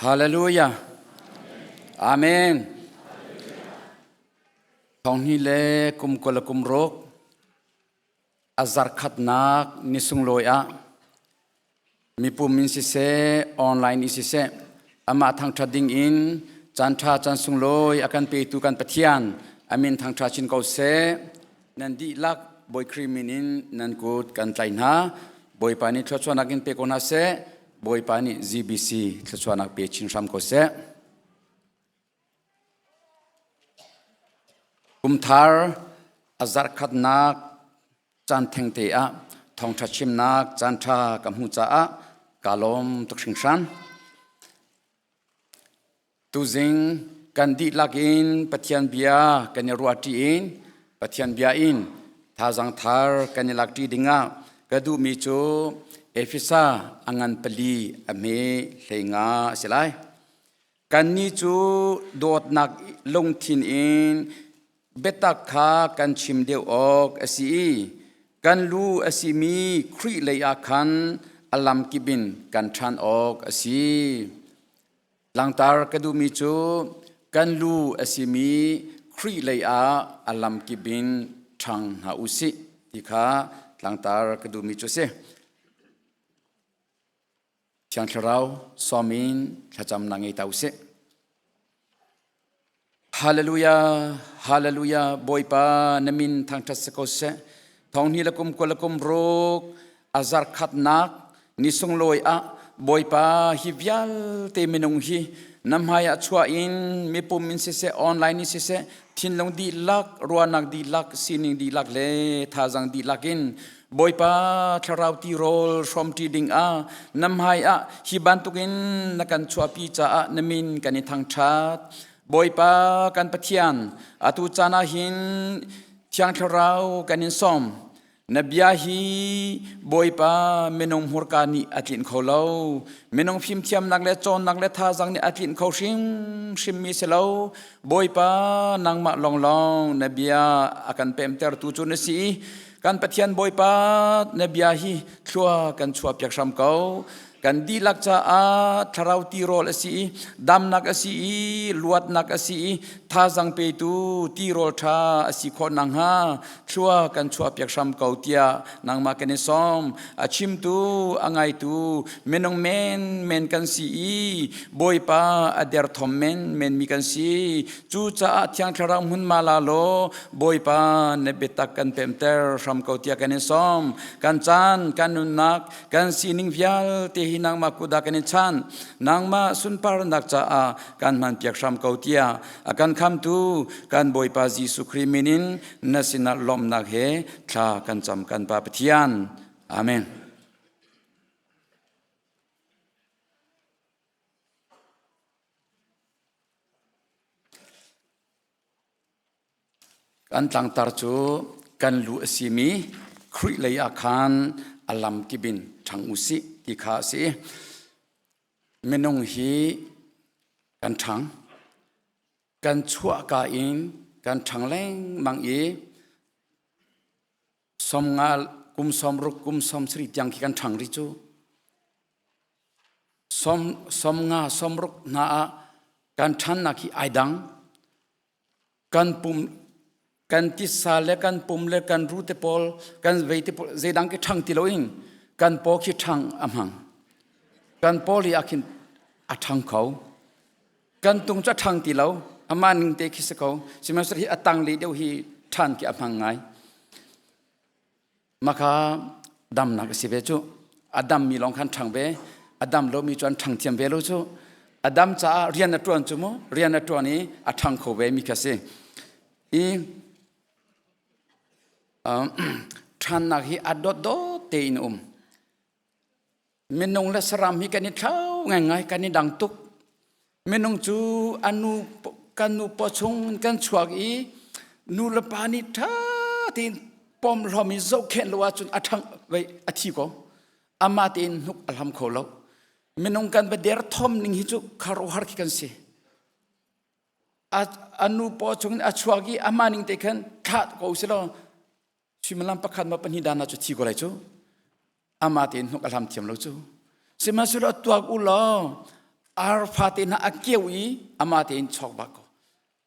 ฮาเลลูยาอาเมนทองนี้เลกุมกลกุมโรกอาซาร์ขัดนักนิสุงลอยมีปุ่มมินสิเซออนไลน์อิสิเซอามาทางทรดิงอินจันทราจันสุงลอยอาการเปิดตุกันปะเทียนอามินทางทราชินเกาเซนันดีลักบอยครีมินินนันกูดกันใจนะบอยปานิทศวนักินเปโกนาเซบอยปานิ GBC ทศวนักเปชินรำโกเซกุมทาร์อาซาร์ขัดนักจันเทงเตะทองทัชิมนักจันทรากัมหูจ้ากาลมตุกชิงชันตูซิงกันดีลักอินปะเทียนเบียกันรัวตีอินปะเทียนเบียอินทาจังทาร์กันลักตีดิงากระดูมีโจเอฟิซาอังันปลีอเมเลงาเสลายกันนี้จูโดดนักลงทินอินเบตักขากันชิมเดียวออกอสีกันลูอสีมีครีเลยอาคันอัลลัมกิบินกันชันออกอสีหลังตารกระดูมีจูกันลูอสีมีครีเลยอาอัลลัมกิบินชังหาอุสิที่ขาหลังตารกระดูมีจูเซช่างเราสอมินขจำนางไอตาอุเซฮาเลลูยาฮาเลลูยาบอยปานมินทางทัศกเสทองนี้ละกุมกลกุมโรกอาซาร์ขัดนักนิสงลอยบอยปาฮิวิลเตมินงฮีนำหายชัวอินมีปุ่มมินเสออนไลน์นิเสทินลงดีลักรัวนักดีลักซินิงดีลักเลทาจังดีลักอินบอยปาทาราวตีโรลชมทีดิงนำหายฮิบันตุกินนักันชัวปีจ้านมินกันในทางชาติบอยปากันปะเทียนอตุจานาหินเทียงทราวกันนินซอมนบียาฮีบอยปาเมนงหัวกานีอัดลินเขาเล่าเมนงพิมเทียมนักเล่จอนนักเล่ท่าจังนี่อัดลินเขาชิมมีเสลาบอยปานางมาลองนบียาอากันเปมเตอร์ตูจุนสีกันปะเทียนบอยปานบียาฮีชัวกันชัวเปียกชำเขากันดีลักจะทาราวตีโรลสีดำนักสีลวดนักสีท่าจังเปตูตีโรลท่าสีคนนังฮาชัวกันชัวเปียกชำเกาเตียนางมากันในซอมชิมตูอังไงตูเมนงเมนกันสีบอยปาอเดร์ทอมเมนมีกันสีจูจ้าเทียงทาราวมุนมาลาโลบอยปาเนเบตักกันเปมเตอร์ชำเกาเตียกันในซอมกันจานกันนุนักกันสีนิงวิลเตนางมาคุดากันชันนางมาสุนปารนักจ้าการมันเปียกชามเกาเตียอาการคำตูการบอยปาจีสุครีมินินนัสินาลมนักเฮทากันจำกันปาปเทียนอาเมนกันต่างตาจูกันลูสิมีคริเลยอาคารอัลลัมกิบินทางอุสิที่ข้าสิเมนงฮีกันทังกันชั่วกาอินกันทังแรงมังอีสมงากุมสมรุกกุมสมสริยังกันทังริจูสมงาสมรุกนากันทันนักไอดังกันปุ่มกันติสาเลกันปุ่มเลกันรูเตปอลกันเวทปอลเจดังกิทังติโลอินกันปอคิทังอำหังกันปอลีอาคินอัทังเขากันตุงจะทังติเราอามานิงเตคิสเขาสิมาสรีอัตังลีเดียวฮีทันกิอำหังไงมาคาดำนักสิเบจูอดัมมีลองคันทังเบอดัมเรามีจวนทังเทียมเบลูจูอดัมจะเรียนนัตรวนจูโมเรียนนัตรวนี้อัทังเขาเบมีคาเซทันนักฮีอัดโดเตอินเมนงและสรามฮีกันนี่เท่าง่ายๆกันนี่ดังตุกเมนงจูอนุกันนุปชงกันชวกอีนูละปานิท่าที่ปอมเรามีโจเข็นละว่าจนอัทังไว้อธิก็อามาตินนุกอัลฮัมโคลเมนงกันไปเดร์ทอมนิงฮิจุคารวฮาร์กิกันเสอนุปชงอชวกีอามานิงเตกันทัดก็อุสลาชิมลัมปักขัดมาปนิดานาจุที่ก็ไรจูอามาตินนุกอัลฮัมเทียมเราจูเสมาสุดตัวกุล อาร์ฟาเตนะอาเกียวอีอามาเตนชอกบักก็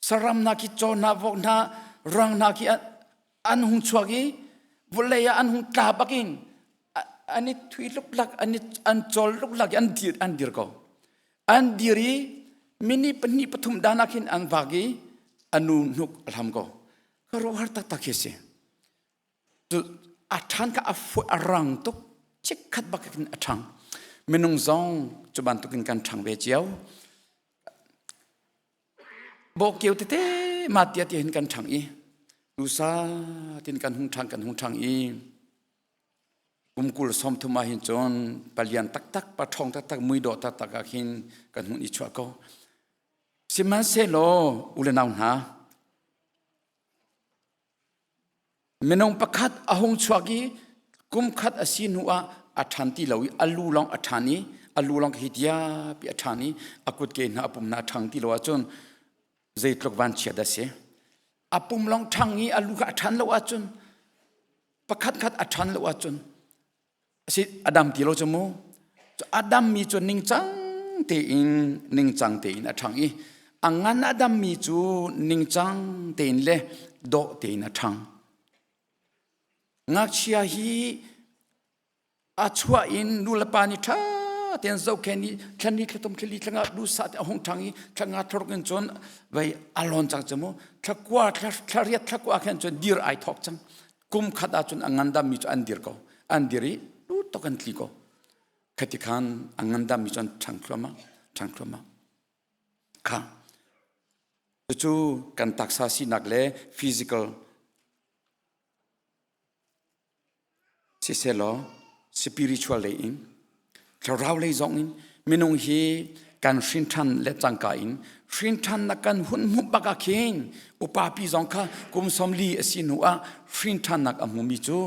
สรำนักจอนาบอกนารังนักอันหุงชวกีบุเลยอันหุงตาบักินอันนี้ทุยลุกลักอันนี้อันจอลลุกลักอันดีร์ก็อันดีรีมินิปนิปทุมดานักินอันบากีอันนูนุกลำก็ก็รู้หัตตะเกษจุอัฐานก็อัฟอรังตุกเช็คขัดบักกินอัฐานเมนุงซองจุบันตุกินกันทางเบเจียวบอกเกี่ยวเต้มาเตียเห็นกันทางอีดูซาตินกันหุงทางอีกุมกุลสมทุมาหินจนปลียนตักปะทองตักมือดอตักหินกันหุงอิชัวก็สิมันเซโลอุเลนาวนาเมนงประคัดอาหงชัวกีกุมคัดอาศินัวอัฐานที่เราอัลลูลองอัฐานีอัลลูลองฮิตยาปีอัฐานีอากุดเกณฑ์อาปุ่มนาทางที่เราจนใจตกวันเชียดเสียอาปุ่มลองทางนี้อัลลูกอัฐานเราจนประคัดอัฐานเราจนสิอดัมที่เราจะมูอดัมมีจนนิ่งจังเตอินนิ่งจังเตอินอัฐานนี้อังงั้นอดัมมีจูนิ่งจังเตอินเล่โดเตอินอัฐานงักเชียฮีอาชัวอินดูลปานิท่าเตียนเจ้าแค่นี้แค่นี้แค่ต้มแค่นี้ทั้งดูสัตว์หงทางนี้ทั้งทรกันจนไว้อารมณ์จังจมูกทั้งกว่าทั้งเรียดทั้งกว่าแค่จนดีร์ไอทอกจังกุมขัดจนอังดามีจนอันดีร์ก็อันดีรีดูตกันทีก็ขัดขันอังดามีจนทั้งคลมาค่ะจู่กันตักษาสีนักเล่ฟิสิกอลสิเซโลspiritual leinเราเลยจงอินมินงฮีการชินทันและจังกาอินชินทันนักการหุ่นมุบกะเข่งอุปาปีจงค่ะกุมสมลีสินัวชินทันนักอมุมิจู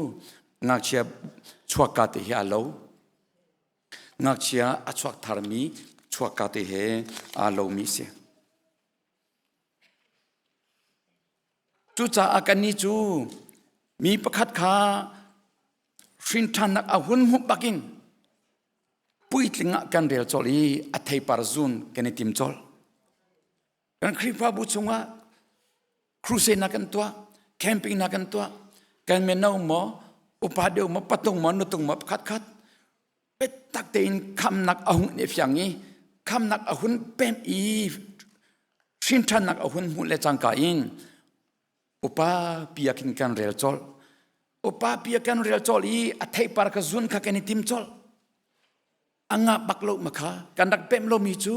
งักเชียชัวกาเตเฮอาโลงักเชียอชัวธารมีชัวกาเตเฮอาโลมิเสจูจ่าอาการนี้จูมีประคัดขาชินทันนักอาหุ่นมุบกินปุยติงกันเรียลจอลีอัฐิปาร์ซุนกันติมจอลกันคริปาบุชงว่าครูเซนักกันตัวแคมปิ้งนักกันตัวกันเมนเอาหมออุปาเดียวหมอปะตงหมอนุตุงหมอคัดเป็ดตักเตนคำนักอาหุ่นเอฟอย่างนี้คำนักอาหุ่นเป็นอีชินทันนักอาหุ่นหุ่นเลจังกาอินอุปาปียกินกันเรียลจอลอุปาปียกันเรียลจอลีอัฐิปาร์กซุนข้ากันติมจอลangga baklo maka kandak pem lo mi chu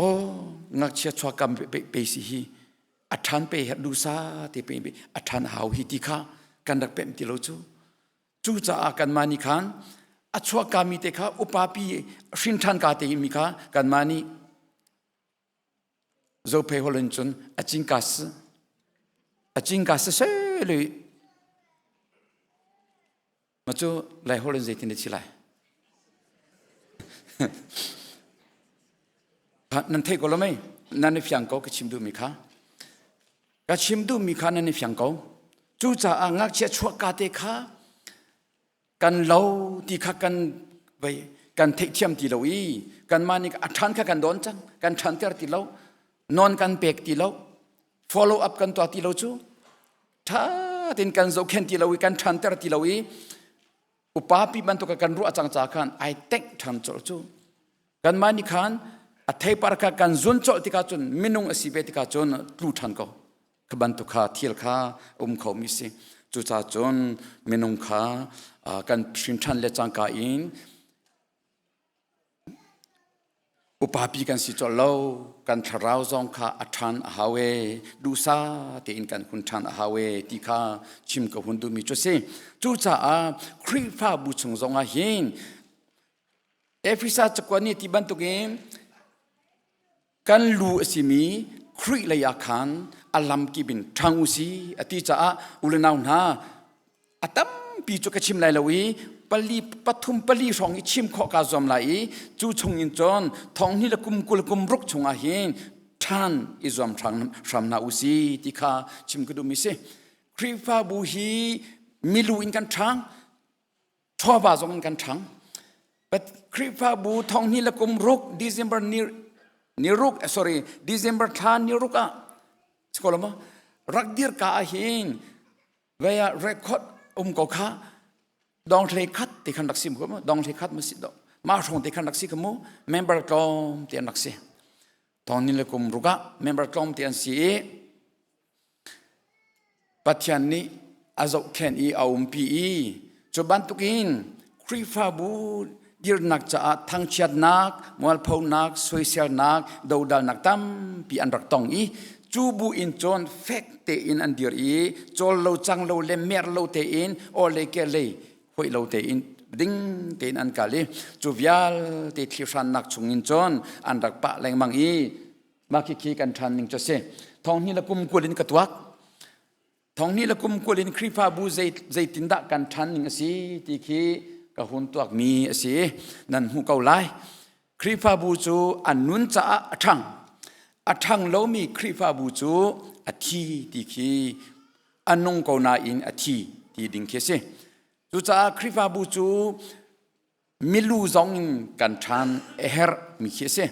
o ngak chia chwa kam pe si hi athan pe du sa te pe athan hau hi ti kha kandak pem ti lo chu cha kan mani khan achwa ka mi te kha upapi shin than ka te mi kha kan mani zo pe holen chun achin kas se leมาจู่ไล่หัวเรื่องใจที่นี่ชิไลนั่นเทก็แล้วไหมนั่นในฟิงเกาก็ชิมดูมีค่ะก็ชิมดูมีค่ะนั่นในฟิงเกาจู่จะอ่างงักเชี่ยชัวกาเตค่ะกันเล่าที่ค่ะกันไปกันเทเทียมที่เราอีกันมานี่อัฐานค่ะกันโดนจังกันชันเตอร์ที่เรานอนกันเปกที่เรา follow up กันตัวที่เราจู่ถ้าตินกันโซเคนที่เราอีกันชันเตอร์ที่เราอีอุปาปีมันตุกกันรู้อาจารย์จากกันไอเต็กทันจอลจูกันมานิคันอัฐิปาร์กกันจุนจอลติกาจุนมินุงอสิเบติกาจุนปลูทันก็ขบันตุขาเทียลขาเขามิสิจุจ่าจุนมินุงขากันชินทันเลจังกาอินอุปาปีกันสิจอลเรากันทราวจงขาอัฐานฮาเวดูซาตีอินกันคุณทันฮาเวติขาชิมกับหุ่นดูมิจุเซจู่จ่าครีฟ้าบุชงจงอาเห็นเอฟิซาจักวานี่ที่บันตุเกมกันลูสิมีครีเลยอาคันอัลลัมกิบินทางอุซีอติจ่าอุลนาวนาอัตัมปีจุกชิมไลลาวีปลีปฐุมปลีสองอิชิมข้อกาจอมไหลจู่ชงอินจอนทองนี่ละกุมกุลกุมรุกชงอาเห็นท่านอิจอมทางชามนาอุซีติคาชิมกดูมิเซครีฟ้าบุฮีมิลูอินกันทางชอบบาจงกันทาง but คริฟาบูทองนี่ละกุมรุก December นี่รุก sorry December ทานนี่รุกอ่ะสกอลมารักเดียร์กาเฮงเวียเรคคอร์ดก็ข้าดองเทคัดที่ขันดักซิมก็มาดองเทคัดมาสิดอกมาชงที่ขันดักซิก็มูเมมเบอร์กลอมที่อันดักซิทองนี่ละกุมรุกอ่ะเมมเบอร์กลอมที่อันซีปัจจัยนี้อาจจะแค่นี้เอาปีจุบันตุกินคริฟาบูดีร์นักจะทั้งเชียดนักมวลพาวนักสวยเสียนักดาวดาวนักตั้มปีอันรักตองจูบูอินจอนเฟกเตอินอันเดียร์จอลเราจังเราเลเมร์เราเตอินโอเลเกเลหวยเราเตอินดิ้งเตอินอันกาลีจูวิาลเตทิฟันนักชงอินจอนอันรักปะแรงมังมาคิดกันทันนิงจะเสทองนี้ละกุมกุลินกตวักทองนี้ละกุมกุลินคริฟาบูใจตินดะกันทันนิงสิที่คีกะหุนตัวมีสินั่นหูเกาไลคริฟาบูจูอันนุนจะอัทังเรามีคริฟาบูจูอัทีที่คีอันนงเกานาอินอัทีที่ดิ่งเคสิจูจะคริฟาบูจูมิลูซองกันทันเอเฮร์มีเคสิ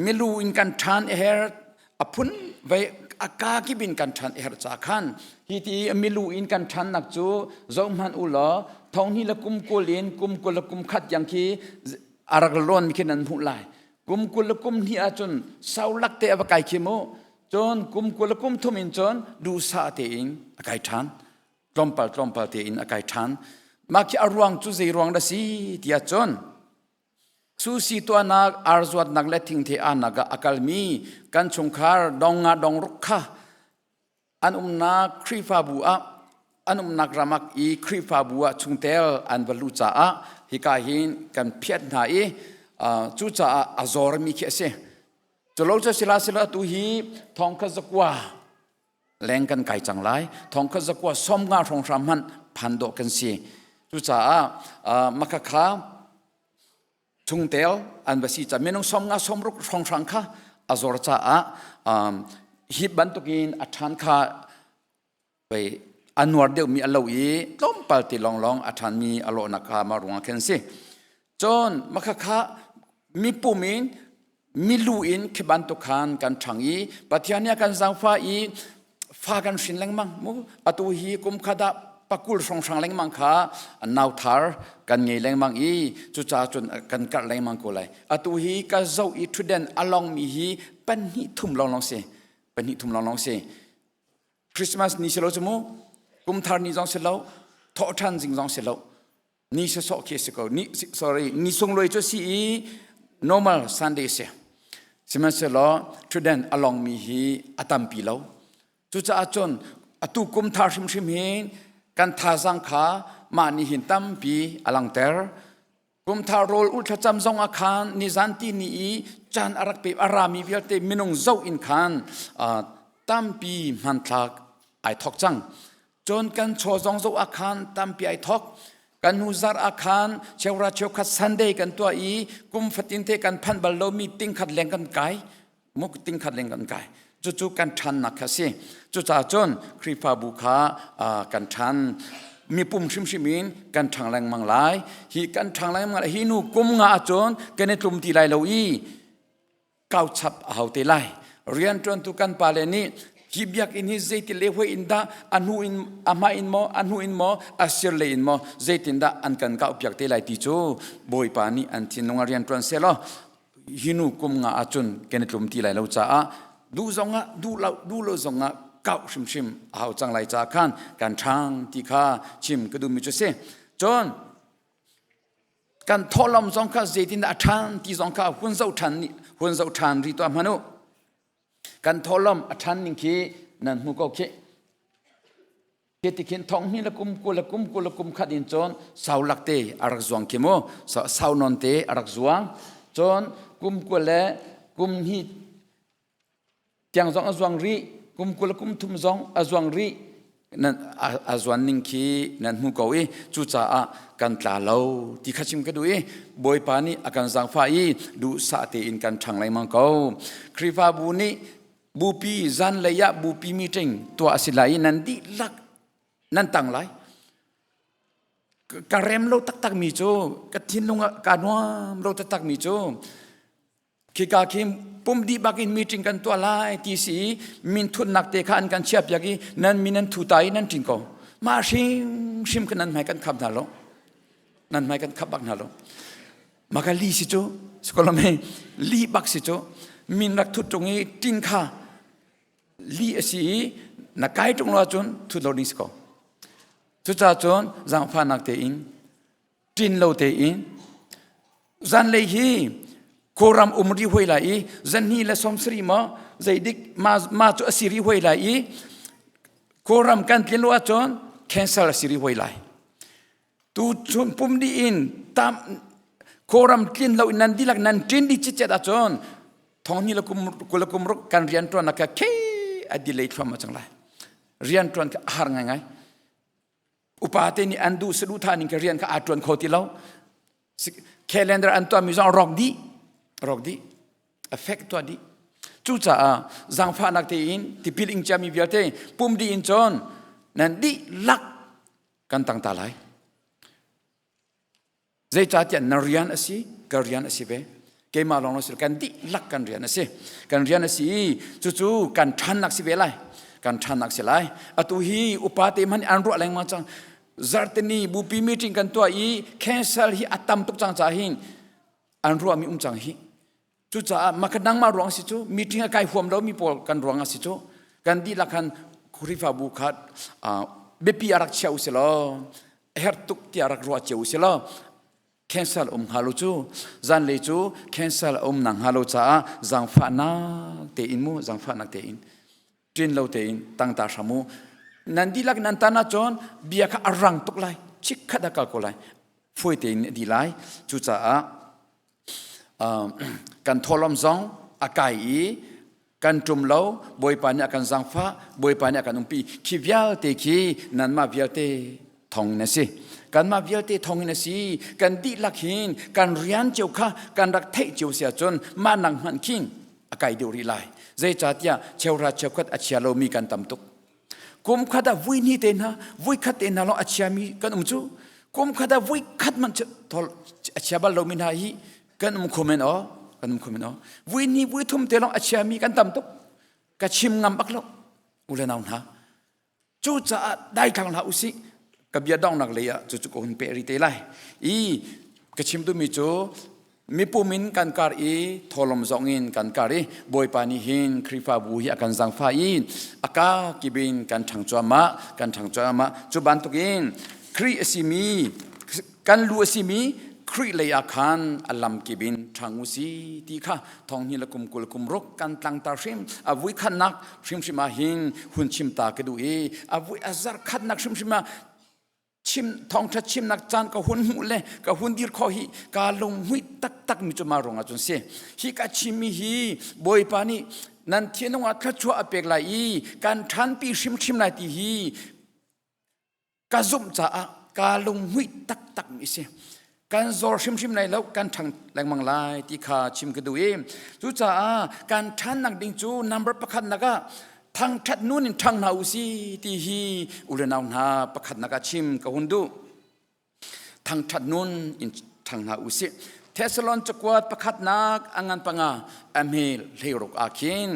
มิลูอินกันทันเอเฮร์อพุนไว้อากากิบินกันทันเอเฮร์จากขันที่มิลูอินกันทันนักจูจอมฮันอุลาทองนี้ละกุมกุลินกุมกุลกุมขัดยังคีอารักล้วนมีแค่นั้นหุ่นลายกุมกุลกุมที่อาจนสาวลักเตะอากาศเขโมจนกุมกุลกุมทุมินจนดูสาเตอินอากาศทันตรอมปาเตอินอากาศทันมาคิอารวงจุเจรวงดาสีที่อาจนสุสีตัวนักอาร์จวัดนักเลทิงเทอานักอากาศมีกันชงคาร์ดองงาดองรุกขะอันนักคริฟาบัวอันนักรามักคริฟาบัวชุงเตลอันบรรลุจ้าฮิกาหินกันเพียรหายจูจ้าอาซอร์มีเคสจะเราจะสิลาตุฮีทองขจักว่าแรงกันไก่จังไรทองขจักว่าสมงาทองสามมันพันดอกกันสิจูจ้ามักขะชุงเตลอันบสิจะไม่ต้องสมงาสมรุกทองสังค่ะอาซอร์จ้าฮิบันตุกินอัฐานค่ะไปอันวร์เดียวมีอโลอีต้มปัลติลองอาจารย์มีอโลนักมารงกันสิจนมักขะมีปูมินมีลูอินขบันตุคานกันทังปัจจัยนี้กันสังฟ้ากันสินแรงมังมุปตุฮีกุมขดาปักุลสงสังแรงมังค่ะนาวทาร์กันเงยแรงมังจุจ้าจนกันกัดแรงมังกูเลยอตุฮีกันเจ้าทุเดนอลองมีฮีเป็นหิทุ่มลองสิเป็นหิทุ่มลองสิคริสต์มาสนี่เชลจมูกุมทาร์นี่จงเสลาทอทันจิงจงเสลานี่เสาะเคสก็นี่ sorry นี่ส่งเลยจะสิ normal Sunday เสียสิมันเสลาทุเดนอลองมีฮีอัตัมปีเลาจุจ้าจนอตุกุมทาร์ชิมเฮนกันทาสังขามานี่หินตัมปีอลังเตอร์กุมทาร์โรลอุลทจำจงอาคารนิจันตีนี่จันอารักเปอารามีวิลเตมินงเจ้าอินคานตัมปีมันทักไอทอกจังจนกันโชว์จงโจอาคารตามปีไอทอกกันหูซาร์อาคารเชวราเชวขัดซันเดย์กันตัวกุมฟัตินเทกันพันบาลโลมีติ้งขัดแรงกันไกมุกติ้งขัดแรงกันไกจู่ๆกันทันนักสิจู่จ้าจนคริฟาบุคากันทันมีปุ่มชิมินกันทางแรงมังลายฮีกันทางแรงมังลายฮีนูกุมงาจนกันในตุ่มตีไลโลก้าวชับเอาเตไลเรียนจนตุกันปาเลนีฮิบยักอินฮิเจติเลวอินดาอันหูอินอามาอินโมอันหูอินโมอาเซียเลอินโมเจตินดาอันกันก้าวยักเตไลติโจบอยปานีอันที่นงเรียนตรอนเซลฮินูกุมงาอาจนกันในตุ่มตีไลโลจ้าดูซงะดูโลซงะก้าวชิมเอาจังไลจ้าขันกันทางที่ข้าชิมก็ดูมิจุเซจนกันทอลมซงข้าเจตินดาทางที่ซงข้าหุ่นเจ้าทันริตัวมนุกันทอลมอัฐานนิงคีนั่นมุกโอเคติขินทองนี่ละกุมขัดอินจนสาวลักเตอารักจวงเคโมสาวนนเตอารักจวงจนกุมกุลกุมฮีเตียงจงอาจวงรีกุมทุมจงอาจวงรีนั่นอาจวนนิงคีนั่นมุกโอจุจ้ากันตาเลาที่ขัดชิมก็ดูบอยปานีอาการสังฟ้าดูสาเตอินกันทางไรมังเขาคริฟาบูนีบูปีจันเลยะบูปีมีติงตัวสิลายนันดีลักนันตังไล การเรมโลตักมีโจกทินลงการวามโลตักมีโจคิกาคิมปุ่มดีบักินมีจริงกันตัวลายที่สีมินทุนนักเตะขันกันเชียบยากีนั้นมินันทุตายนั้นจริงก็มาชิมกันนั้นไม่กันขับนาโลนั้นไม่กันขับบักนาโลมากันลีสิโจสกอลเมลีบักสิโจมินรักทุตรงนี้จริงค่ะลีสีนักไก่ตรงนั้นจนทุโลนิสก็ทุจ้าจนจังฟ้านักเตอินจินโลเตอินจันเลยฮีโครัมอุมรีหวยไหลจันนี่และสมศรีมาใจดิกมาจุอสิริหวยไหลโครัมกันเปลี่ยนลัวจนแคนเซลอสิริหวยไหลตูจนปุ่มดีอินตามโครัมเปลี่ยนเราอินันดีลักนันจินดิจิตเจตาจนทองนี่ละกุมรุกกันเรียนตัวนักเคอดีเลยทำมาจังไรเรียนตัวนักหาไงอุปาเทนี่อันดูสรุธานิกเรียนก็อาจวนโคติเราแคลนเดอร์อันตัวมีจงรอกดีเอฟเฟกต์ตัวดีจู่จ้าจังฟ้านักเตอินที่พิลิงจามีเบียเตปุ่มดีอินจอนนั่นดีลักกันตั้งตาไหลใจจ่าเตียนนเรียนสิก็เรียนสิเบเกมาลองรู้สึกกันดีลักกันเรียนสิจู่ๆกันทันนักสิเบไลกันทันนักสิไลอตุฮีอุปาเทมันอันรู้อะไรมาจังZarteni bupi meeting kan tua I cancel hi atam tuk chang cha hin an ru mi chang hi chu cha makadang ma ruang si chu meeting kai huam lo mi pol kan ruang si chu kan di lakhan khurifa bu khat bepi arak cheu se lo her tuk ti arak ru cheu se lo cancel halu chu zan le chu cancel nang halu cha zang fa na te in mu zang fa na te in trin lo te in tang ta samu nanti lak nantana chon biya ka arang tuk lai chik khada kal ko lai foi te di lai chu cha kan tholom zong akai kan tum lo boi pa ni akan zang fa boi pa ni akan umpi ki vial te ki nan ma vial te thong na si kan ma vial te thong na si kan di lak hin kan rian cheu kha kan rak thei cheu sia chon ma nang man king akai de ri lai zai cha tia cheura chekhat achia lo mi kan tam tukกุมขัดวิ่งนี่เต็นฮะวิ่งขัดเต็นนะเราอาชีพมีกันจูกุมขัดวิ่งขัดมันจะทอลอาชีพบ้านเรามีหน้าที่กันคอมเมนต์วิ่งนี่วิ่งทุ่มเตะเราอาชีพมีกันต่ำตุกกันชิมงำบักเราอุเลนเอาหน้าจู่จะได้ทางเราอุสิกับยาดองนักเลยอะจู่ๆก็หุ่นเปรีเตะไลกันชิมตัวมีจู่มีปูมินกันการทอลมซองอินกันการบอยปานิหินคริฟาบูฮิกันจังฟ้าอินอากากิบินกันทางจัวมะจุบันตุกินคริอสิมีกันลูอสิมีคริเลยอาคันอัลลัมกิบินทางอุสีที่ข้าทองหินละกุมกุลกุมรกกันตังตาชิมอวุยขันนักชิมาหินหุ่นชิมตากระดูอวุยอาซาร์ขันนักชิมาชิมทองทัดชิมนักจานก็หุ่นหูเลยก็หุ่นดีร์คอฮีกาลงหุยตักมีจุมารงอาจนเสียฮีกาชิมีฮีบอยปานีนันเทียนงอัดชัวอเปกไลการทันปีชิมไลตีฮีกาซุมจ้ากาลงหุยตักมีเสียการจอร์ชิมไลแล้วการทางแรงมังลายที่ขาชิมกระดูจู่จ้าการทันนักดิงจูนัมเบอร์ประคันนักทางทัดนู่นทางนาอุซีที่ฮีอุเลนาวนาประคัดนักชิมกับหุ่นดูทางทัดนู่นทางนาอุซีเทสลอนจักวัดประคัดนักอังงันปังอาเอเมลเฮรุกอาคิน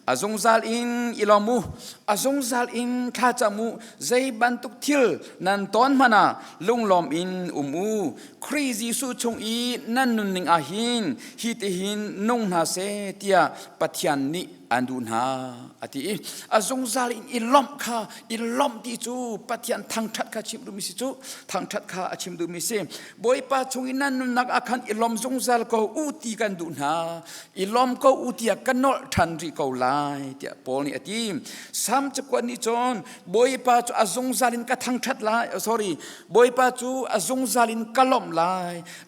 อาจงซาลอินอิลามูอาจงซาลอินข้าจามูใจบันทุกทิลนันตอนมานาลุงลอมอินมูครีจีสุชงอีนันนุนนิงอาหินฮิตหินนงนาเซเตียปัทยันนิอันดูนาอติอาจงซาลินอิลอมข้าอิลอมที่จูปัทยันทางทัดข้าชิมดูมิสิจูทางทัดข้าชิมดูมิสิบอยป้าชงอินันนุนนักอาคันอิลอมจงซาลก็อุติกันดูนาอิลอมก็อุติกันนอทันริก็ไลเตียปอนี่อติสามจักวันนี้จนบอยป้าจูอาจงซาลินก็ทางทัดไลsorry บอยป้าจูอาจงซาลินก็ล้อมไล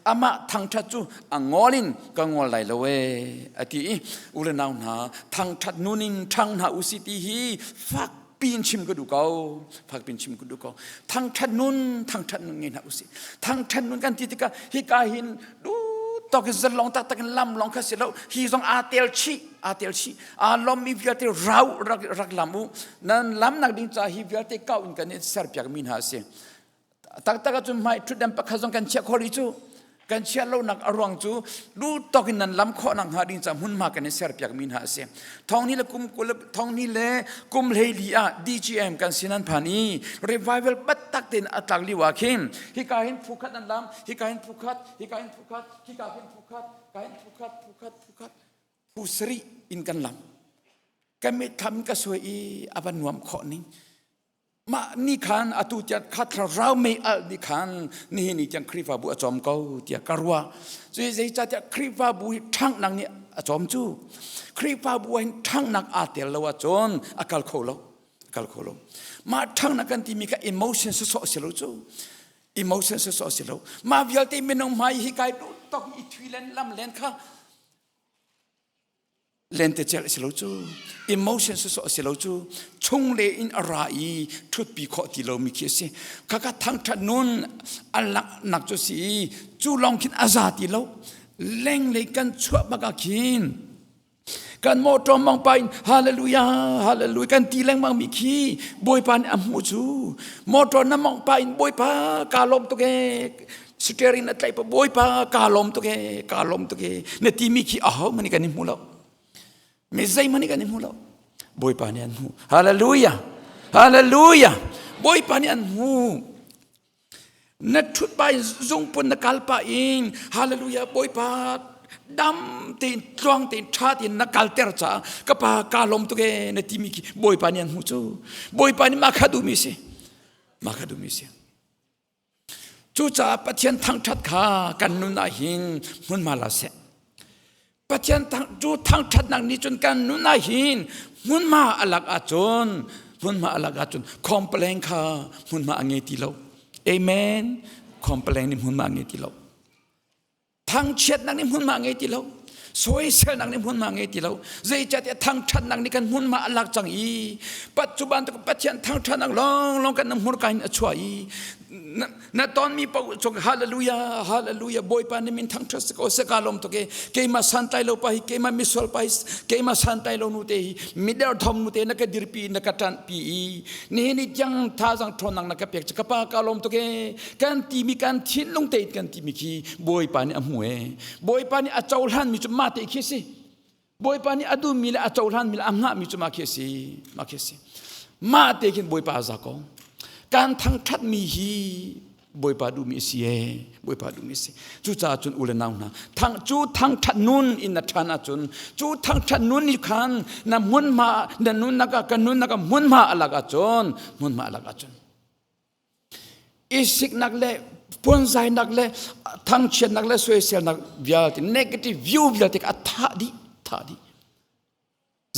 อามาทางทัดจูอ่างอลินก็งอไลละเวอติอุเลนาวนาทางทัดนูนินทางนาอุสิติฮีฟักปีนชิมก็ดูเขาฟักปีนชิมก็ดูเขาทางทัดนุนเงินนาอุสิทางทัดนุนกันที่ติกาฮิกาหินดูตอกจะลองตักลำลองข้าเสร็จแล้วฮีซองอาเตลชีลอมมีวิอาเตเรารักลำมูนั่นลำนักดินจ่าฮีวิอาเตเก้าอินกันเนี่ยเสิร์ฟจากมินหาเสีย ตักตะกจุไม่ทุดดำปักขจงกันเชียคอริจูกันเชียโลนักอรวงจูดูตอกินนั้นล้ำข้อนังหาดินจำหุ่นมากันในเสียร์เปียกมินหาเสียท้องนี้ละกุมท้องนี้ละกุมเลลีอา DGM กันสินันพานี revival บัดตักเต็นอัตลักลิวาคิมฮิกาเห็นผูกขัดนั้นล้ำฮิกาเห็นผูกขัดฮิกาเห็นผูกขัดฮิกาเห็นผูกขัดกาเห็นผูกขัดผูกขัดผูกขัดผู้สรีอินกันล้ำกันไม่ทำก็สวยอาบันวมข้อนี้มานี่ขันอตุจัดขัดเราไม่อัลนี่ขันนี่จังคริฟาบุอจอมเขาเดียการว่าจะจะคริฟาบุทั้งนังนี่อจอมจูคริฟาบุทั้งนักอาเตลว่าจนอากาศโคโลมาทั้งนักกันที่มีกับ emotion สุดๆเสียแล้วจู emotion สุดๆเสียแล้วมาวิลที่ไม่น้องไม่ฮิกายดูต้องอีทวีเลนลำเลนค่ะเลนเตเจลเสลจู emotion สุดๆเสลจูชงเลอินอะไรทุดปีข้อที่เรามีเขียนข้าก็ทั้งถนนอันหนักจุสีจูลองคิดอาซาติเราเล่งเลยกันชั่วมากขินกันโมตรมองไปฮาเลลูยาฮาเลลูยากันตีแรงมังมีขี้บอยปานอัมหูจูโมตรน้ำมองไปบอยปากาลมตุเกสเตอรินอะไรปะบอยปากาลมตุเกเนตีมีขี้อ้าวมันนี่กันนี่มูเราไม่ใช่มันนี่กันนี่มูเราบอยปานี่อันหูฮาเลลูยาบอยปานี่อันหูนัดชุดไปจงปนนักลปะเองฮาเลลูยาบอยปาดำตีนตรองตีนชาตีนนักลเตอร์จ้าก็ปากาลมตุเกเนติมิกีบอยปานี่อันหูจูบอยปานี่มาขัดูมิเสจูจ่าปะเทียนทั้งชัดขากันนุนาหินมุนมาลาเสปะเทียนจูทั้งชัดนังนี้จนกันนุนาหินมุนมาอลักอาจนคอมเพลงขามุนมาอังเงติโลเอเมนคอมเพลงนี่มุนมาอังเงติโลทั้งเช็ดนังนี่มุนมาอังเงติโลสวยเซลนังนี่มุนมาอังเงติโลใจจัดทั้งชัดนังนี่กันมุนมาอลักจังอีปัจจุบันตัวปะเทียนทั้งชัดนังลองกันน้ำมุนกันช่วยนั่นตอนมีปจงฮาเลลูยาบอยปานิมินทั้งทศก็สกาลมตัวเกมาสันไตโลไปเกมามิสวลไปเกมาสันไตโลนุเตมิเดอร์ทอมนุเตนักดิรปีนักตันปีนี่จังท่าจังทรนังนักเปียกจะกปากาลมตัวกันที่มีการทิ้งลงเตกันที่มีขี้บอยปานิอมวยบอยปานิอาจารย์ฮันมีจุมาเตคิสิบอยปานิอดูมิลอาจารย์ฮันมิลอัมฮะมีจุมาคิสิมาเตคินบอยปาจากองการทั้งทัดมีฮีบอยปาดูมิเสียจูจ่าจุนอุเลนาวนะทั้งจูทั้งทัดนุนอินนัทนาจุนจูทั้งทัดนุนนี่ขันนมุนมาเดนุนนักกันนุนนักมุนมาอลักจุนอิสิกนักเล่ปนใจนักเล่ทั้งเชียนนักเล่สวยเสียนักวิาติเนกาทีฟวิววิาติกอัฐาดีเ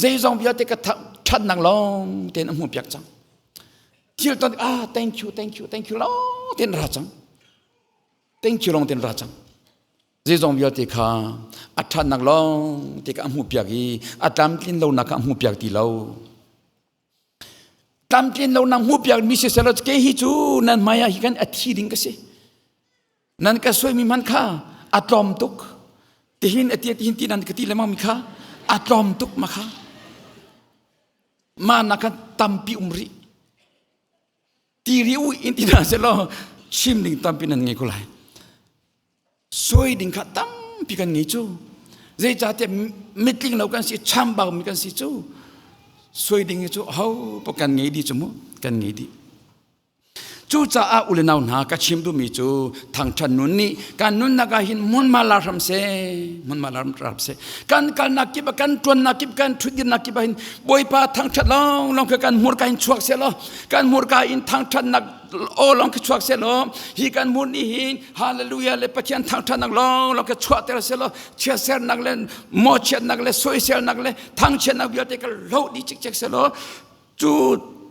จ้าจงวิาติกทัดนักลองเต็นอมุเปียกจังที่เราต้องthank you ล้อเต็นราจัง thank you ลองเต็นราจังเจ้าจงวิจารณ์ข้าอัฐานักลองที่กับหูเปียกีอัฐามกินเรานักหูเปียกที่เราตามกินเรานักหูเปียกมิเสสเราจะเกี่ยจูนั่นมายาฮิกันอัฐีดิ้งก็สินั่นก็สวยมีมันข้าอัตรอมตุกที่หินอัฐีที่นั่นก็ที่ละมั่งมีข้าอัตรอมตุกมาข้ามานักตัมปีอุมรีtiriu intina selo chim ding tam pinan ngi kulai soi ding kha tam pikan ngi chu zai cha te meeting lo kan si chamba mi kan si chu soi ding chu hau pokan ngi di chu mu kan ngi di chu cha a ulenau na ka chim du mi chu thang than nun ni kan nun na ga hin mun ma la ram se kan nakip kan tuan nakip kan thudin nakip hin boi pa thang that long kan mur ka in chuak se lo kan mur ka in thang that nak o long ka chuak se lo hi kan mun ni hin hallelujah le pachian thang that nak long ka chuak ter se lo che ser nak le mo che nak le soi ser nak le thang che nak biate ka lo di chik se lo chu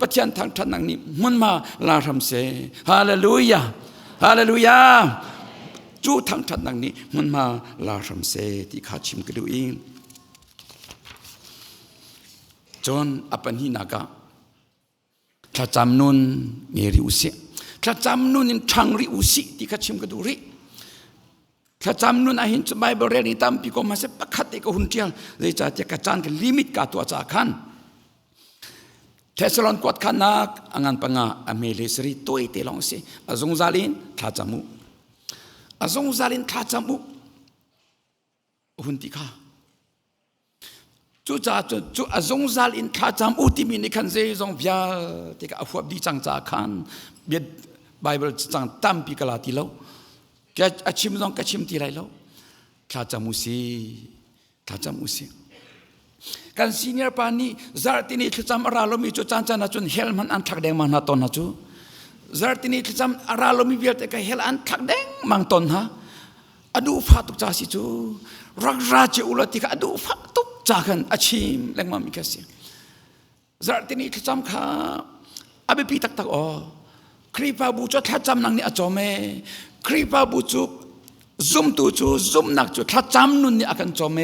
ปัจจัยทางท่านนังนี้มันมาลาทำเสฮาเลลูยาจูทางท่านนังนี้มันมาลาทำเสที่ข้าชิมกระดูอิงจนอปันหินากะถ้าจำนุนเงริอุสิถ้าจำนุนอินทางริอุสิที่ข้าชิมกระดูริถ้าจำนุนอาหินสบายบริเวณตามปีกมาเสปะขัดเอกหุ่นเทียเลยจะกระจานกันลิมิตกาตัวจากขัน เทสลอนกวดขันนักอังปงาอเมเลสรีตัวเตลองสิอาจงซาลินท้าจมูอาจงซาลินท้าจมูหุ่นติข้าจู่จ้าจู่อาจงซาลินท้าจมูที่มีในคันเซจงพิาที่ก็อฟวบดีจังจ้าขันเบียดไบเบิลจังตั้มพิกลาติโลแกอาชิมจงกชิมที่ไรโลท้าจมูสิท้าจมูสิกันซีเนียร์ปานีซาร์ตินีที่จำอาราลมีจุจันจันนะจุนเฮลมันอันทักแดงมันนาตอนนะจูซาร์ตินีที่จำอาราลมีเวียดแต่ก็เฮลอันทักแดงมังตอนฮะอดูฟ้าตุกจ้าสิจูรักราชอุลติกอดูฟ้าตุกจ้ากันอาชิมแรงมามีแค่เสียซาร์ตินีที่จำข้าอาเบปีตักตักอ๋อครีปาบูจุทัดจำนังนี่อจอมเอครีปาบูจุซุมตูจูซุมนักจูถ้าจำนุนนี่อากันจอมเอ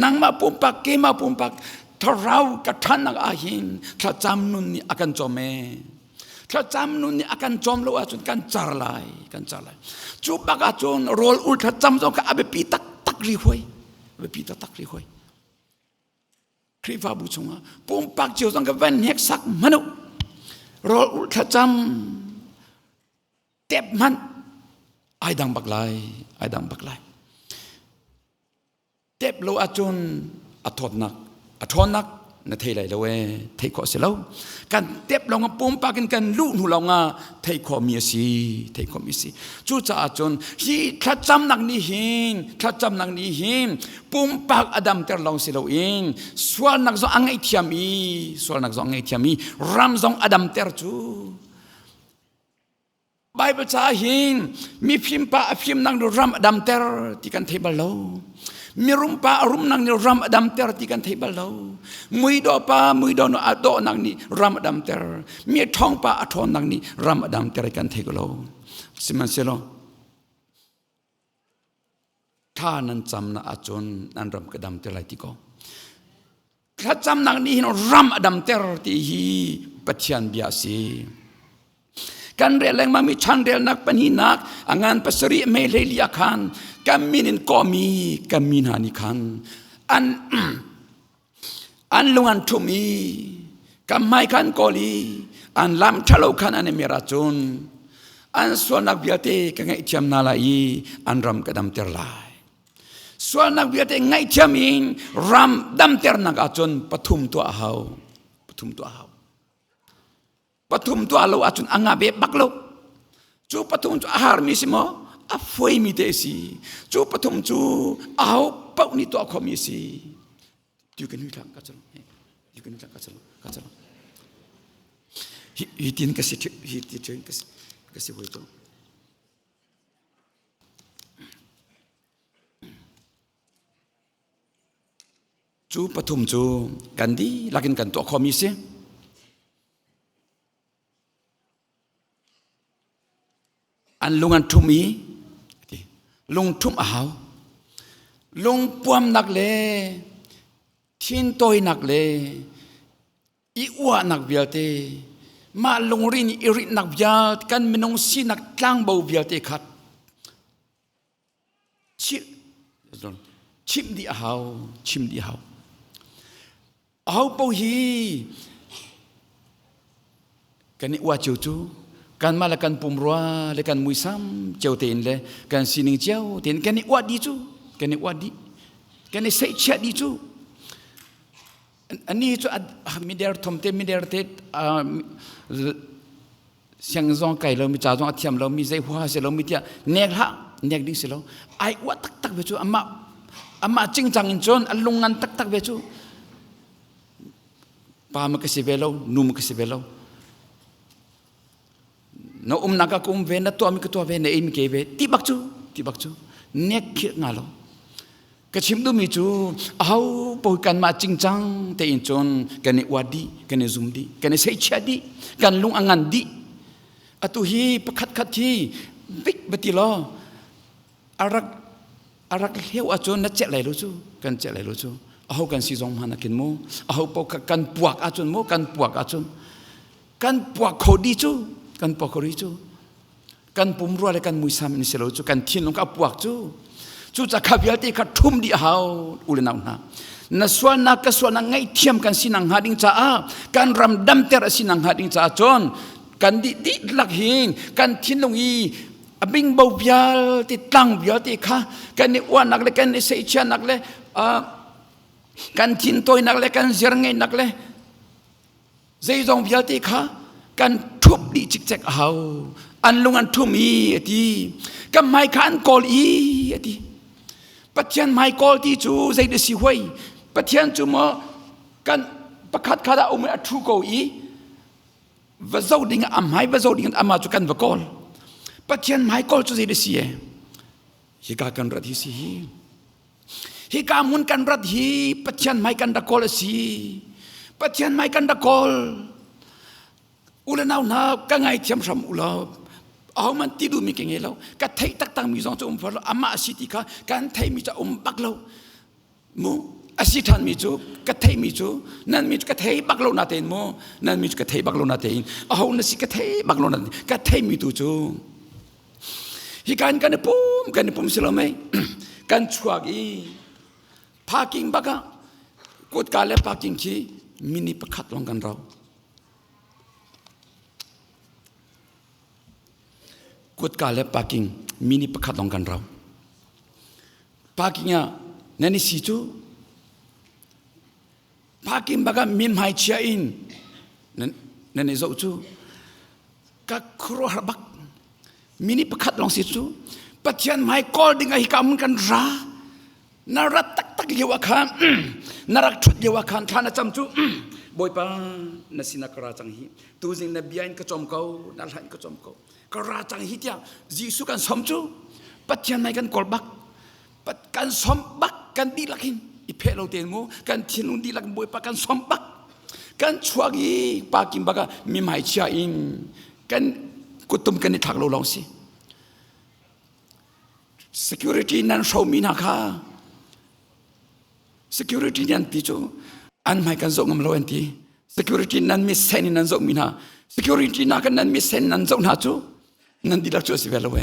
นังมาปุ่มปักเกมาปุ่มปักถ้าเรากระทันนักอาหินถ้าจำนุนนี่อากันจอมเอถ้าจำนุนนี่อากันจอมโลอาจุนกันจารไลกันจารไลจูบักอาจุนโรลอุลถ้าจำจงก็อาเบปีตักรีหวยอาเบปีตักรีหวยครีฟาบุชงะปุ่มปักจูจงก็เว้นเฮกซักมนุโรลอุลถ้าจำเต็บมันไอ้ดังบักไลไอ้ดังบักไลเต็บโลอาจุนอัทนักนั่นเท่ไรแล้วเว้เท่ข้อเสียแล้วกันเต็บลงมาปุ่มปากันลู่หนูเรางาเท่ข้อมีสิจู่จ้าอาจุนที่ถ้าจำนักนี้หินปุ่มปากอดัมเตอร์ลองสิเราเองส่วนนักจงอังไอเทียมีรำจงอดัมเตอร์จู่ไบเบิลจะเห็นมีพิมพ์พิมพ์นั่งดูรำอดัมเตอร์ที่กันเทเบิลเรามีรุมนั่งดูรำอดัมเตอร์ที่กันเทเบิลเรามือดอนอดอนั่งนี่รำอดัมเตอร์มีท้องทองนั่งนี่รำอดัมเตอร์กันเทเบิลเราสิมันเสร็จแล้วถ้านั้นจำนะอาจนนั้นรำอดัมเตอร์อะไรที่ก็ถ้าจำนั่งนี่เห็นรำอดัมเตอร์ที่ฮีปัจจัยบิอาซีกันเรียนแรงมามีชันเรียนนักปนินักงานปัสริเมเลลียคันกันมินินก็มีกันมินานิคันอันลุงอันทุมีกันไม่คันกอลีอันลำทะเลคันอันเมราจุนอันส่วนนักวิทยาเตกันไงเทียมนาลายอันรำกระดำเตอร์ลายส่วนนักวิทยาเตไงเทียมินรำดำเตอร์นักอาจนปฐุมตัวเขาปฐุมตัวเราอาจุนangga be baklo cu patum cu ahar misimo afoi mitesi cu patum cu au pau ni to komisi you can hilang kacalo hitin kasi hoito cu patum cu kandi lakin kan to komisiอันลุงอันทุมีลุงทุมเอาลุงปวมนักเลทิ้นตัวนักเลอีอ้วนักเบียดมาลุงรินอิรินักเบียดกันไม่น้องซีนักตั้งเบาเบียดขัดชิมดีเอาเบาฮีกันนี่ว่าจู่กันมาละกันปุ่มรัวละกันมุยซ้ำเจ้าเตียนเลยกันสินิงเจ้าเตียนกันนี่วัดดีจูกันนี่เสียเชียดีจูอันนี้จูมีเดียร์ทอมเตมีเดียร์เตเสียงร้องไก่เรามีจ่าร้องเทียมเรามีใจหัวเสียเรามีเทียเนกดิ้งเสียเราไอ้วัดตักเวจูอามาจริงจังอินจนอันลุงงันตักเวจูป้ามันก็เสียเวลานุ่มก็เสียเวลาno naga kum ve na to ami ko to ve na im ke ve tibak chu nek khir ngalo kachim du mi chu au po kan ma ching chang te in chon kan wadi kan zumdi kan sei chadi kan lung angan di atu hi pakhat khat hi bik betilo arak heu achon na che lai lo chu au kan si jong hana kin mo au po kan puak achon mo kan puak khodi chu kan pokori chu kan pumrua le kan muisam ni selo chu kan thin long ka puak chu cha khabial te kha thum di hau ule naw na na suana ka suana ngai thiam kan sinang hading cha a kan ram dam ter sinang hading cha chon kan di lak hing kan thin long i abing bo bial ti tang bial ti kha kan ni wan nak le kan ni sei chan nak le kan thin toy nak le kan zer ngai nak le zai zong bial ti kha kan thup di chik chek hau an lung an thum i ati kan mai khan kol i ati pathian mai kol ti chu zai de si hoi pathian chu mo kan pakhat khada um athu ko i va zo ding am hai va zo ding ama chu kan va kol pathian mai kol chu zai de si e hi ka kan rat hi si hi ka mun kan rat hi pathian mai kan da kol si pathian mai kan da kol ula nau na ka ngai thiam ram ulaเอามันที่ดูมีเก่งเราก็ไทยตักตังมีสองจุ่มพอเราอามาสิติค่ะการไทยมีจะบักเรามูอาศิทันมีจูก็ไทยมีจูนั่นมีก็ไทยบักเราหน้าเต็นมูนั่นมีก็ไทยบักเราหน้าเต็นเอานั่นสิก็ไทยบักเราหน้าก็ไทยมีตัวจูฮิกันเนี่ยปุ่มสิเราไหมกันชัวกีพากิ้งบักอะกดการเล่พากิ้งที่มินิประคัดลองกันเรากดการเล็บปากิงมินิประคัดลองกันเราปากิงอ่ะนั่นนี่สิจูปากิงบักมิมไฮเชียอินนั่นนี่จูจูกักครัวบักมินิประคัดลองสิจูปัจจัยไม่กอลดิ้งไอ้กามุนกันรานารัตตักเยวกันนารักชุดเยวกันท่านจำจูบอยปานสินักราจังฮีตูจิงนบีอินกระจอมเขานารันกระจอมเขากราจังฮิตยายิสุกันสมจูปัจจัยไม่กันกอลบักปัจกันสมบักกันดีลักหินอีเพลโลเตนโมกันทินุนดีลักบอยปากันสมบักกันช่วงอีปากิมบักมีหมายเชียอินกันกุตุมกันในทางเราลองสิ security นั้นโชมีนาคา security นั้นติจูอันหมายกันส่งมันเราอันที่ security นั้นมีเซนนั้นส่งมีนา security นักนั้นมีเซนนั้นส่งนาจูนั่นดีลักชัวสิเวลาเว้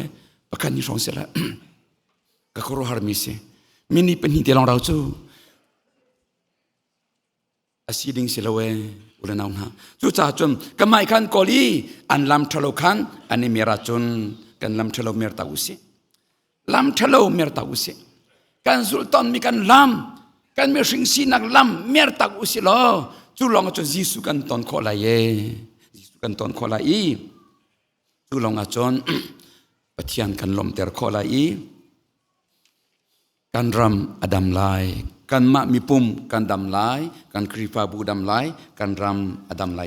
ปะกันนี่ร้องเสียละก็ครูฮาร์มิสิมินี่เป็นหินที่ลองเราจูอาศัยดิ่งเสียละเว้อุลนาอุนฮะจูจ่าจนก็ไม่คันกอลีอันลำทะเลคันอันนี้เมียราจนกันลำทะเลเมียตาอุสิลำทะเลเมียตาอุสิกันสุลต่านมีกันลำกันเมียสิงสีนักลำเมียตาอุสิล้อจูลองจนยิสุกันตอนขอลายยิสุกันตอนขอลายจูลองจนปะเทียนกันลมเตอร์ขอลายกันรำอดัมไลกันมะมีปุ่มกันดำไลกันครีฟาบูดำไลกันรำอดัมไล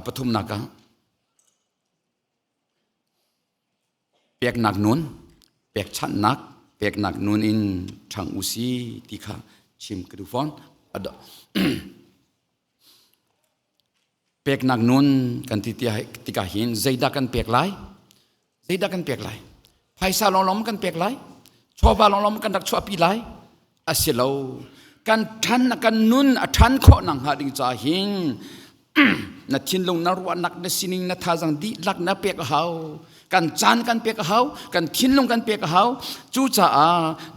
ปฐุมนักเปียกนักนุนเปียกชันนักเปียกนักนุนอินทางอุซีติขาชิมกระดูฟอนเปียกนักนุนกันติกาหินใจดักกันเปียกไหลใจดักกันเปียกไหลไพศาลล้อมกันเปียกไหลชอบาล้อมกันดักชอบปีไหลอาศัยเรากันทันกันนุนทันข้อนังหาดิจ่าหิงนัดทิ้งลงนรวนักนัดสินิงนัดท่าจังดีลักนัดเปียกเขากันจานกันเปียกเขากันทิ้งลงกันเปียกเขาจูจ่า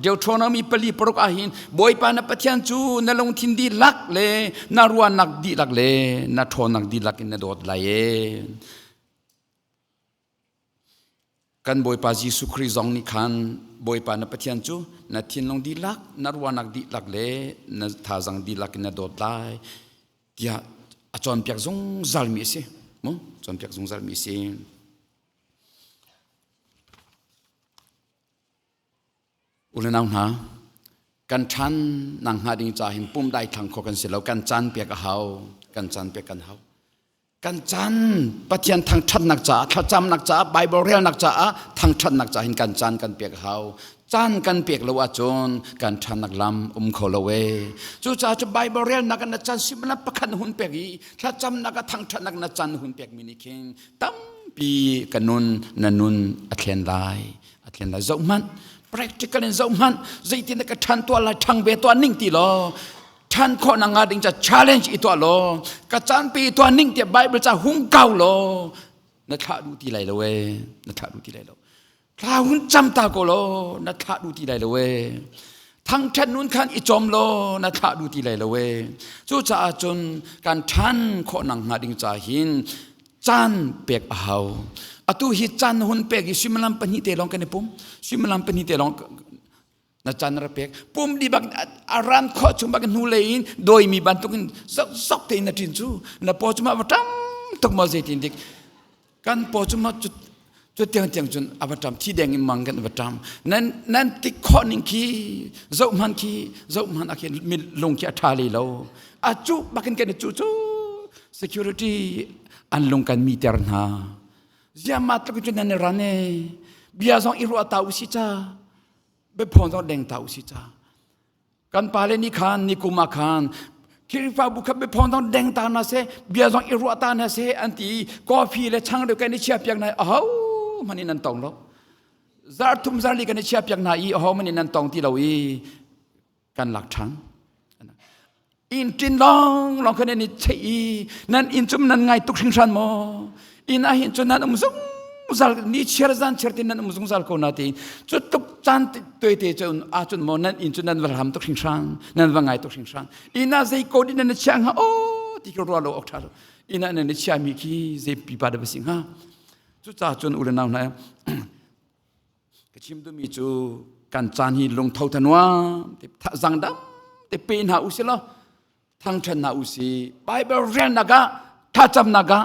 เดี๋ยวทอนมีปลีปรกอาหินบอยปานับปะเทียนจูนัดลงทิ้งดีลักเลยนรวนักดีลักเลยนัดทอนักดีลักนัดโดดไหลกันบอยปาจิสุคริซองนี่ขันบอยปานับปะเทียนจูนัดทิ้งลงดีลักนรวนักดีลักเลยนัดท่าจังดีลักนัดโดดไหลเดียจอนเปียกซงซัลมีสิมั้งจอนเปียกซงซัลมีสิอุลนาวนะกันชันนางหาดิงจ่าหิมปุ่มได้ทางขอกันเสร็จแล้วกันจันเปียกเขากันจันเปียกกันเขากันจันปะเจียนทางชันนักจ่าถ้าจำนักจ่าไบเบิลเรียลนักจ่าทางชันนักจ่าหินกันจันกันเปียกเขาจันกันเปียกละว่าจนกันชันนักลำเขาละเวจู่จ่าจะไบเบิลเรียลนักนักจันสิบนับประคันหุ่นเปียกอีถ้าจำนักทางชันนักนักจันหุ่นเปียกมินิคิงตั้มปีกันนุนนันนุนอัคเลนไลเจ้ามันpractical in zaman zaitin ka than to la thang be to ning ti lo than kho na nga ding cha challenge i to lo ka chan pi to ning te bible cha hung kau lo na tha du ti lai lo we na tha du ti lai lo คลาหุ่นจำตาโกโลนัทธาดูที่ใดละเวทั้งทันนู้นขันอิจอมโลนัทธาดูที่ใดละเวจู่จ่าจนการทันขอนังหาดิงจ่าหินจันเปียกเอาatu hi chan hun pek si malam pani te long kan pum si malam pani te long na chan ra pek pum di bak aran kho chum bak nu lein doi mi ban tuk sok te na tin chu na po chuma batam tok ma je tin dik kan po chuma chu tiang tiang chun abatam thi deng mang kan abatam nan tik kho ning ki zo man akhin mi long ki atha le lo a chu bakin kan chu security an long kan mi ter na Ziamat lagu tu nane rane, biasa iru atau usita, bepondong deng tahu usita. Kan pale ni kan ni kumakan, kiri fa buka bepondong deng tahu nase, biasa iru atau nase anti kopi le chang le kan ni siap yang nai, oh mani nantong lo. Zar tum zar li kan ni siap yang nai, oh mani nantong ti lawi kan lak chang. In tin long kan ni cai, nan in cum nan ngai tuk sing san mo. Ina hin chunan umzung zal ni cherzan chertin nan umzung zal ko nati chutuk chan toite chun a chun mo nan in chunan warham tok sing sang nan wangai tok sing sang ina zai ko din nan chang ha o ti ko ro lo ok thalo ina nan ni chami ki zai pi pa da basing ha chu cha chun ulen naw na ka chim du mi chu kan chan hi long thau thanwa te tha zang dam te pin ha usilo thang than na usi bible ren naga tha cham naga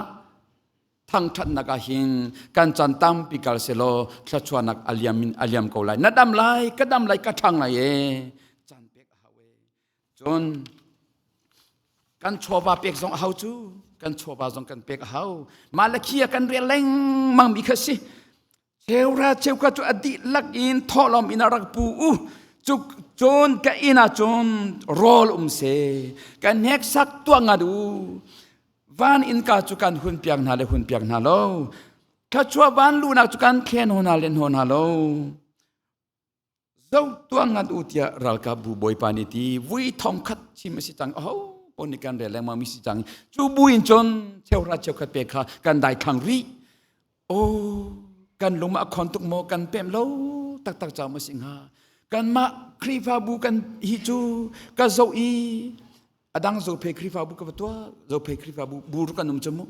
ทั้งทันนักหินการจันตั้มปิกาลเซโลชชวนักอาลียมเขาไลนัดดำไลก็ดำไลก็ทางไลจันเปียกฮาวจนกันชัวบาเปียกสองฮาวจูกันชัวบาสองกันเปียกฮาวมาเลเคียกันเรียเล่งมังมีคสิเชวราเชวกาจุอดีลักอินทอลอมอินารักปูจุกจนกันอินาจนรอลเซกันเฮกสักตัวงาดูวันอินกาจุกันหุ่นเปียกนาเลหุ่นเปียกนาโลถ้าชัววันลูนักจุกันเคนโหนาเลนโหนาโลเจ้าตัวงานอุตยารัลกาบูบอยปานิตีวิทองคัดชิมสิจังโอ้ปนิกันเรลมามิสิจังจูบุอินจนเชวราเชวคัดเปกากันได้ขังรีโอ้กันลงมาคอนตุกโมกันเปมโลตักจามาสิงหากันมาครีฟาบูกันฮิจูกันโซอีadang zo pe krifa bu ka tua zo pe krifa bu buru kan umcemu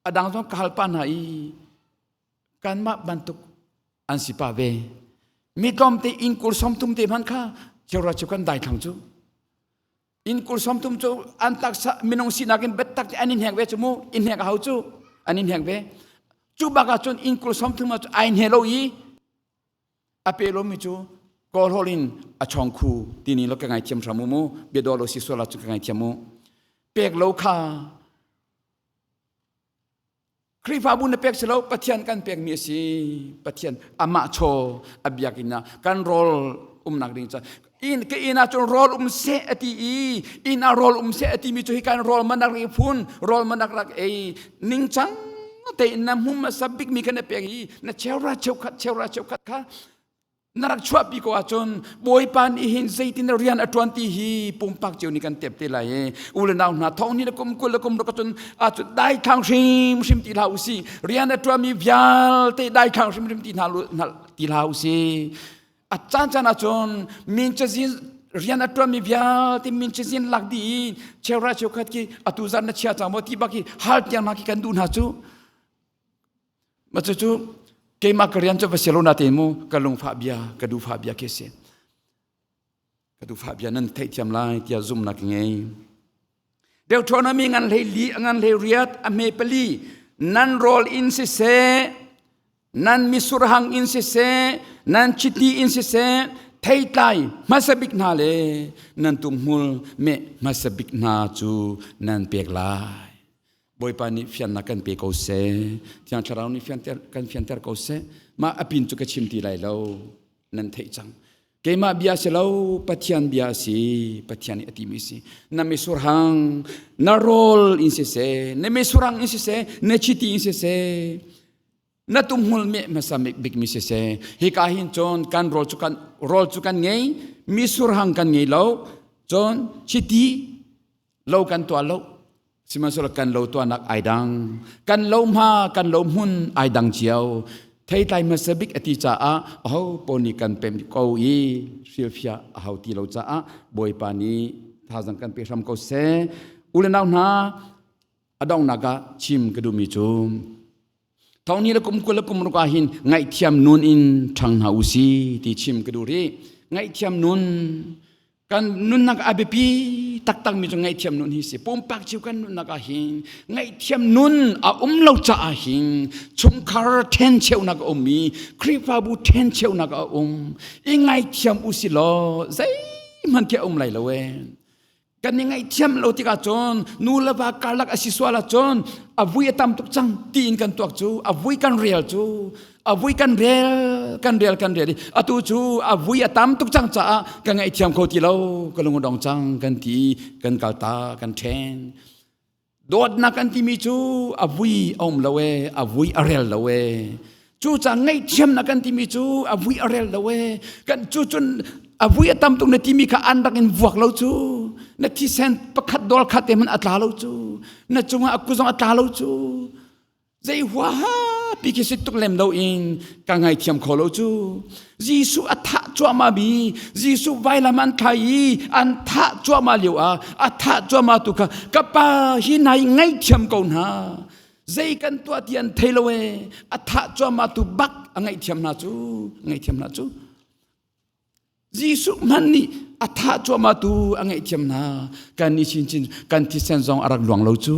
adang zo kalpan hai kan ma bantuk ansipa ve mi kom te in kul som tum te man kha chora chukan dai thang chu in kul som tum chu antak sa minong sinakin betak anin heng ve chemu in heng hau chu anin heng ve chu baga chun in kul som tum ma ain hello yi apelo mi chuกอลฮอลินอชองคูทีนี้เราก็ไงเทียมสามุโมเบดอลโลซิสโซลาจุกไงเทียมโมเปกโลคาครีฟาบุนเปกเสลาปะเทียนกันเปกมีสิปะเทียนอามาโชอับยากินะกันโรลนักดิงจ้าอินก็อินาจนโรลเซอติอินาโรลเซอติมีจุฮิการโรลมันนักริพุนโรลมันนักรักนิงจังแต่น้ำหุ่มมาสับบิกมีกันเปกนะเชลราเชลคัดค่ะนารักชัวปีกว่าจนบอยปานอิหินใจตินเรียนอัตวันตีฮีปุ่มปักเจียวนี่กันเต็บเตลัยอุลนาวนาท้องนี่ละกุมกุลละกุมรักจนอาจจะได้ข้างชิมตีลาวซีเรียนอัตวันมีวิญลเตได้ข้างชิมตีลาวซีอาจารย์อาจนมินเชซินเรียนอัตวันมีวิญลเตมินเชซินลักดีเชวราเชวขัดกีอัตุจารย์นัชยาจามที่บักีฮัลที่ยังมากีกันดูน่าจูมาจูKema kerian coba Barcelona temu kalung Fabia kadu Fabia kese kadu Fabia nan thai tiam lai tia zoom nak ngai Deuteronomy ngan le riat ame peli nan roll in se nan misurhang in se nan chiti in se thai tai masabik na le nan tumhul me masabik na chu nan pek lai boi pani fian nakan pe ko se tiang charau ni fian ter ko se ma apin chu ka chim ti lai lo nan thei chang ke ma bia se lo pathian bia si pathian ati mi si na me surhang na rol in se na me surhang in se na chiti in se na tumhul me masamik big mi se hi ka hin chon kan rol chu kan ngei mi surhang kan ngei lo chon chiti lo kan to lo simasol kan lo to anak aidang kan lo ma kan lo hun aidang chiao thay tay mà sẽ biết ati cha a hau poni kan pem ko i silfia hau ti lo cha a boy pani thazang kan pe ram ko se ulenau na adong naga chim kedumi chum thau ni la kum ruka hin ngai thiam nun in thang na usi ti chim keduri ngai thiam nun kan nun nak abepi tak mi jo ngai thiam nun hi se pom pak chiu kan nun naga hin ngai thiam nun a lo cha a hin chum khar ten cheu nak mi kripa bu ten cheu nak i ngai thiam usi lo zai man ke lai lo we kan ngai thiam lo ti ka chon nu la ba karlak asiswala chon avui atam tuk chang tin kan tuak chu avui kan real chu avui kan real atu chu avui atam tuk chang cha kan ngai thiam kho ti lo kalung dong chang kan ti kan kalta kan then dot na kan ti mi chu avui lawe avui arel lawe chu cha ngai thiam na kan ti mi chu avui arel lawe kan chu chun avui atam tuk na ti mi ka andak in vuak lo chu na ti sen pakhat dol khat te man atla lo chu na chunga akuzong atla lo chu zai hwa piki situk lem lo in ka ngai thiam kho lo chu jisu atha chwa ma bi jisu vaila man khai an tha chwa ma liu a atha chwa ma tu ka pa hi nai ngai thiam ko na zai kan tua tian thailowe atha chwa ma tu bak angai thiam na chu jisu man ni atha chwa ma tu angai thiam na kan ni chin kan ti sen zong arak luang lo chu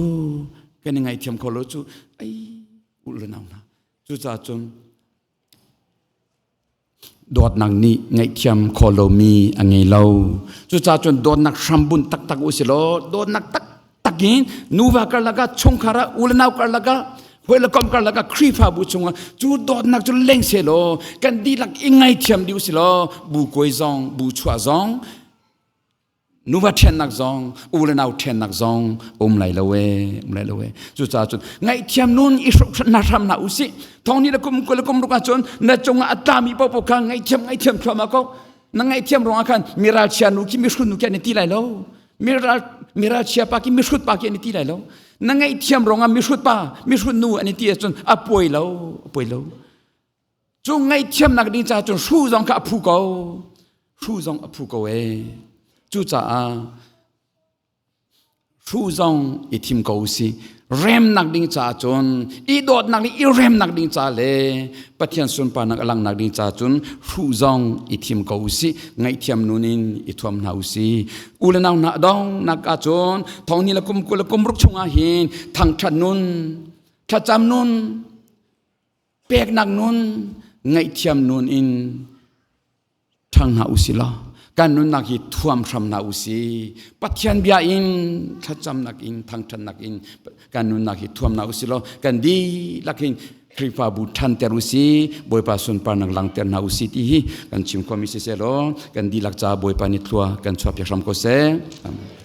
kan ngai thiam kho lo chu ai ulenau na chu cha chun dot nak ni ngai thiam kho lo mi angai lo chu cha chun dot nak shambun tak usilo dot nak tak takin nuwa kar laga chongkhara ulenau kar laga Wala kom kar laga kripa bu chunga chu dot nak chu leng se lo kan di lak ingai thiam diu si lo bu koi zong bu chua zong nuwa then nak zong ulenau then nak zong lai lawe chu cha chu ngai thiam nun i na ram na usi thong ni la kum ruka chon na chunga atami po ka ngai thiam thama ko na ngai thiam rong akan miral chianu ki mishun nu kan ti lai lo miral chia pa ki mishut pa ki ni ti lai lo na ngai thiam ronga mishut nu ani ti chon apoi lo chu ngai thiam nak ding cha chon shu zong ka phu ko e chu cha shu zong i thim ko si rem nak ding cha chon i dot nak i rem nak ding cha le pathian sun pa nak alang nak ding cha chon shu zong i thim ko si ngai thiam nunin i thuam nau si ulenau na dong nak a chon thong ni la kum ruk chunga hin thang that nun tha cham nun pek nak nun ngai thiam nun in thang na usila kan nun nak hi thuam thram na usi pathian bia in thacham nak in thang than nak in kan nun nak hi thuam na usi lo kan di lakin kripa bu than terusi boy pa sun pa nang lang ter na usi ti hi kan chim ko mi se lo kan di lak cha boy pa ni thua kan chwa pe ram ko se amen.